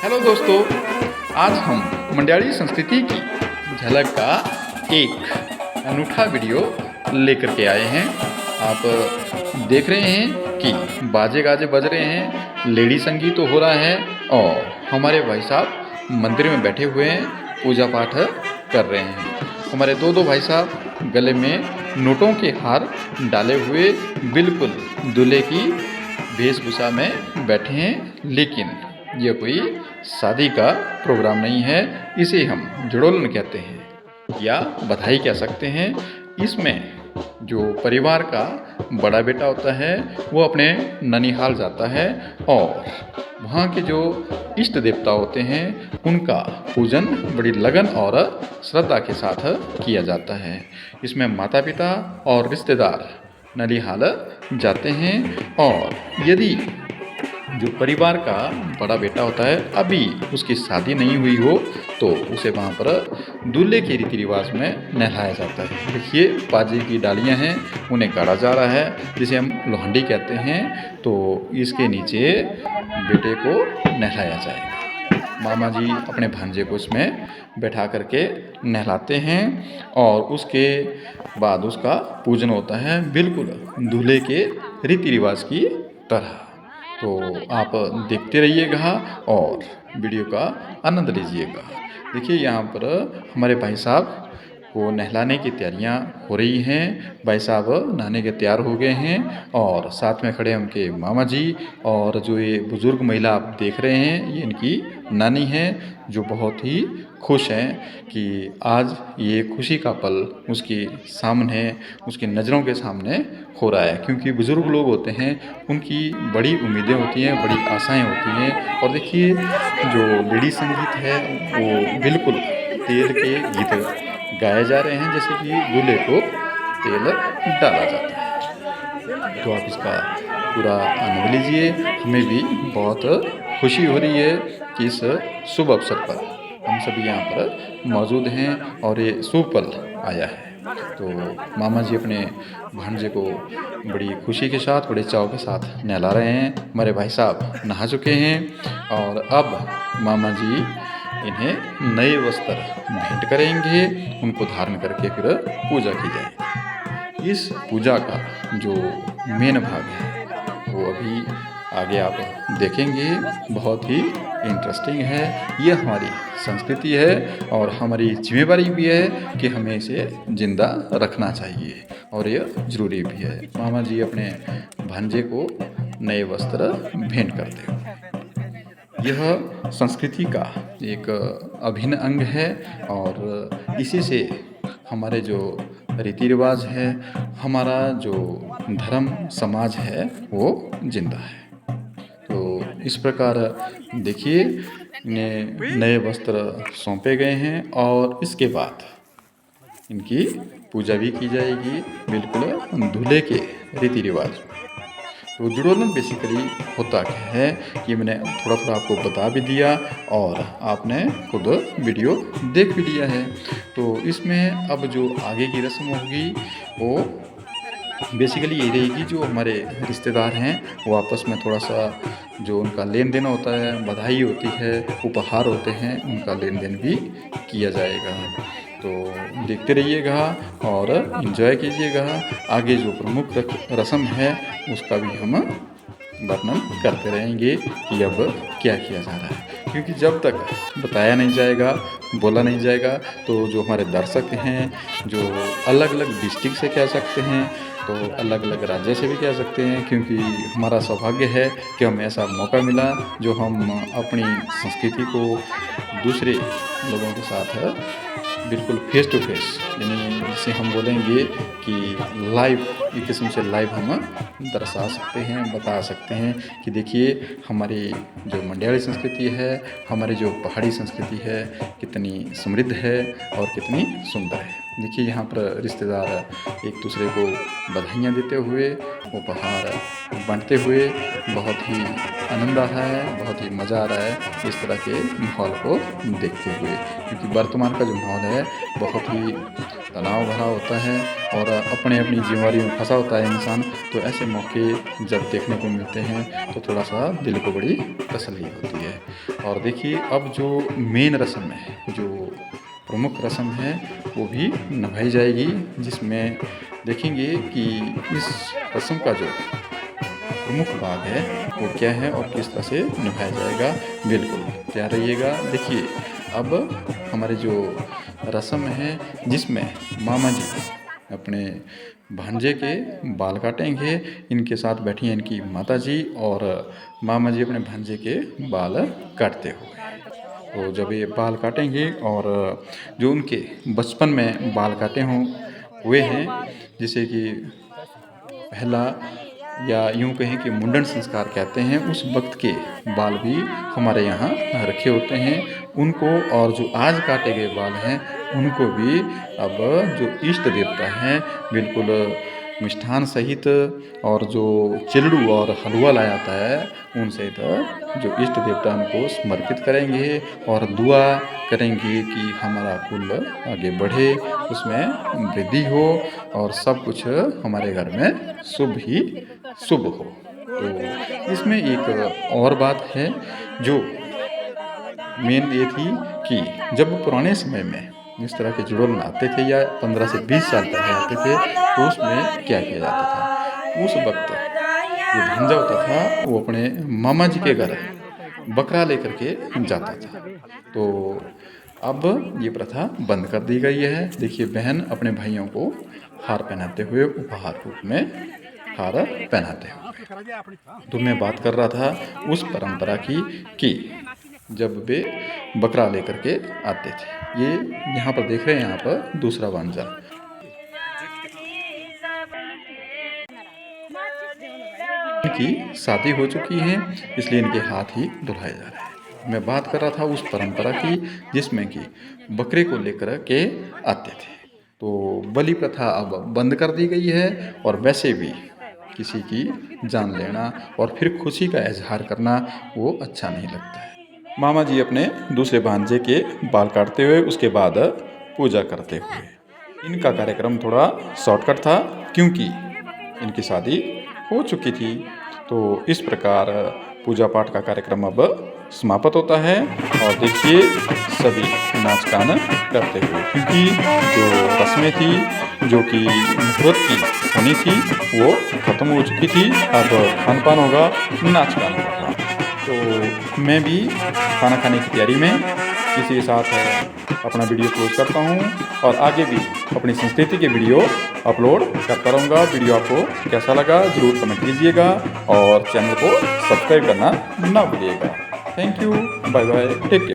Hello दोस्तों, आज हम मंड्याली संस्कृति की झलक का एक अनूठा वीडियो लेकर के आए हैं। आप देख रहे हैं कि बाजे गाजे बज रहे हैं, लेडी संगीत तो हो रहा है और हमारे भाई साहब मंदिर में बैठे हुए हैं, पूजा पाठ कर रहे हैं। हमारे दो भाई साहब गले में नोटों के हार डाले हुए बिल्कुल दूल्हे की वेशभूषा में बैठे हैं, लेकिन ये कोई शादी का प्रोग्राम नहीं है। इसे हम जुड़ोलन कहते हैं या बधाई कह सकते हैं। इसमें जो परिवार का बड़ा बेटा होता है वो अपने ननिहाल जाता है और वहाँ के जो इष्ट देवता होते हैं उनका पूजन बड़ी लगन और श्रद्धा के साथ किया जाता है। इसमें माता पिता और रिश्तेदार ननिहाल जाते हैं और यदि जो परिवार का बड़ा बेटा होता है अभी उसकी शादी नहीं हुई हो तो उसे वहाँ पर दूल्हे के रीति रिवाज में नहलाया जाता है। देखिए बाजे की डालियाँ हैं, उन्हें गाड़ा जा रहा है जिसे हम लोहंडी कहते हैं। तो इसके नीचे बेटे को नहलाया जाएगा। मामा जी अपने भांजे को इसमें बैठा करके नहलाते हैं और उसके बाद उसका पूजन होता है बिल्कुल दूल्हे के रीति रिवाज की तरह। तो आप देखते रहिएगा और वीडियो का आनंद लीजिएगा। देखिए यहाँ पर हमारे भाई साहब को नहलाने की तैयारियाँ हो रही हैं। भाई साहब नहाने के तैयार हो गए हैं और साथ में खड़े उनके मामा जी और जो ये बुज़ुर्ग महिला आप देख रहे हैं ये इनकी नानी है, जो बहुत ही खुश हैं कि आज ये खुशी का पल उसके सामने, उसकी नज़रों के सामने हो रहा है। क्योंकि बुज़ुर्ग लोग होते हैं उनकी बड़ी उम्मीदें होती हैं, बड़ी आशाएं होती हैं। और देखिए जो लेडी संगीत है वो बिल्कुल तेल के गीत गाए जा रहे हैं, जैसे कि दूल्हे को तेल डाला जाता है। तो आप इसका पूरा आनंद लीजिए। हमें भी बहुत खुशी हो रही है कि इस शुभ अवसर पर हम सभी यहाँ पर मौजूद हैं और ये शुभ पल आया है। तो मामा जी अपने भांजे को बड़ी खुशी के साथ, बड़े चाव के साथ नहला रहे हैं। हमारे भाई साहब नहा चुके हैं और अब मामा जी इन्हें नए वस्त्र भेंट करेंगे, उनको धारण करके फिर पूजा की जाएगी। इस पूजा का जो मेन भाग है वो अभी आगे आप देखेंगे, बहुत ही इंटरेस्टिंग है। ये हमारी संस्कृति है और हमारी जिम्मेदारी भी है कि हमें इसे ज़िंदा रखना चाहिए और ये ज़रूरी भी है। मामा जी अपने भांजे को नए वस्त्र भेंट करते हैं। यह संस्कृति का एक अभिन्न अंग है और इसी से हमारे जो रीति रिवाज है, हमारा जो धर्म समाज है वो जिंदा है। तो इस प्रकार देखिए इन्हें नए वस्त्र सौंपे गए हैं और इसके बाद इनकी पूजा भी की जाएगी बिल्कुल दूल्हे के रीति रिवाज। तो जुड़ोलन बेसिकली होता क्या है कि मैंने थोड़ा थोड़ा आपको बता भी दिया और आपने खुद वीडियो देख भी लिया है। तो इसमें अब जो आगे की रस्म होगी वो बेसिकली यही रहेगी, जो हमारे रिश्तेदार हैं वो आपस में थोड़ा सा जो उनका लेन देन होता है, बधाई होती है, उपहार होते हैं, उनका लेन देन भी किया जाएगा। तो देखते रहिएगा और इन्जॉय कीजिएगा। आगे जो प्रमुख रस्म है उसका भी हम वर्णन करते रहेंगे कि अब क्या किया जा रहा है। क्योंकि जब तक बताया नहीं जाएगा, बोला नहीं जाएगा, तो जो हमारे दर्शक हैं, जो अलग अलग डिस्ट्रिक्ट से कह सकते हैं, तो अलग अलग राज्य से भी कह सकते हैं, क्योंकि हमारा सौभाग्य है कि हमें ऐसा मौका मिला जो हम अपनी संस्कृति को दूसरे लोगों के साथ बिल्कुल फेस टू फेस, यानी जिसे हम बोलेंगे कि लाइव, एक किस्म से लाइव हम दर्शा सकते हैं, बता सकते हैं कि देखिए हमारी जो मंड्याली संस्कृति है, हमारी जो पहाड़ी संस्कृति है कितनी समृद्ध है और कितनी सुंदर है। देखिए यहाँ पर रिश्तेदार एक दूसरे को बधाइयाँ देते हुए, उपहार बांटते हुए बहुत ही आनंद आ रहा है, बहुत ही मज़ा आ रहा है इस तरह के माहौल को देखते हुए। क्योंकि वर्तमान का जो माहौल है बहुत ही तनाव भरा होता है और अपनी जिम्मेदारी में फंसा होता है इंसान। तो ऐसे मौके जब देखने को मिलते हैं तो थोड़ा सा दिल को बड़ी तसल्ली होती है। और देखिए अब जो मेन रस्म है, जो प्रमुख रस्म है वो भी निभाई जाएगी, जिसमें देखेंगे कि इस रस्म का जो प्रमुख भाग है वो क्या है और किस तरह से निभाया जाएगा। बिल्कुल तैयार रहिएगा। देखिए अब हमारे जो रस्म है जिसमें मामा जी अपने भांजे के बाल काटेंगे, इनके साथ बैठी हैं इनकी माता जी और मामा जी अपने भांजे के बाल काटते हुए। तो जब ये बाल काटेंगे और जो उनके बचपन में बाल काटे हुए हैं, जैसे कि पहला या यूँ कहें कि मुंडन संस्कार कहते हैं, उस वक्त के बाल भी हमारे यहाँ रखे होते हैं उनको। और जो आज काटे गए बाल हैं उनको भी अब जो इष्ट देवता हैं बिल्कुल मिष्ठान सहित और जो चिल्लू और हलवा लाया जाता है उन सहित जो इष्ट देवता उनको समर्पित करेंगे और दुआ करेंगे कि हमारा कुल आगे बढ़े, उसमें वृद्धि हो और सब कुछ हमारे घर में शुभ ही शुभ हो। तो इसमें एक और बात है जो मेन ये थी कि जब पुराने समय में इस तरह के जुड़ल आते थे या 15 से 20 साल पहले आते थे तो उसमें क्या किया जाता था। उस वक्त जो भांजा होता था वो अपने मामा जी के घर बकरा लेकर के जाता था। तो अब ये प्रथा बंद कर दी गई है। देखिए बहन अपने भाइयों को हार पहनाते हुए, उपहार रूप में हार पहनाते हुए। तो मैं बात कर रहा था उस परंपरा की कि जब वे बकरा लेकर के आते थे। ये यहाँ पर देख रहे हैं, यहाँ पर दूसरा भांजा इनकी शादी हो चुकी है, इसलिए इनके हाथ ही धुलाए जा रहे हैं। मैं बात कर रहा था उस परंपरा की जिसमें कि बकरे को लेकर के आते थे। तो बलि प्रथा अब बंद कर दी गई है और वैसे भी किसी की जान लेना और फिर खुशी का इजहार करना वो अच्छा नहीं लगता है। मामा जी अपने दूसरे भांजे के बाल काटते हुए उसके बाद पूजा करते हुए। इनका कार्यक्रम थोड़ा शॉर्टकट था क्योंकि इनकी शादी हो चुकी थी। तो इस प्रकार पूजा पाठ का कार्यक्रम अब समाप्त होता है और देखिए सभी नाच गान करते हुए, क्योंकि जो रस्में थी जो कि मुहूर्त की होनी थी वो ख़त्म हो चुकी थी। अब खान पान होगा, नाच गान होगा। तो मैं भी खाना खाने की तैयारी में इसी के साथ अपना वीडियो क्लोज करता हूँ और आगे भी अपनी संस्कृति के वीडियो अपलोड करता रहूँगा। वीडियो आपको कैसा लगा ज़रूर कमेंट कीजिएगा और चैनल को सब्सक्राइब करना ना भूलिएगा। Thank you, bye bye, take care.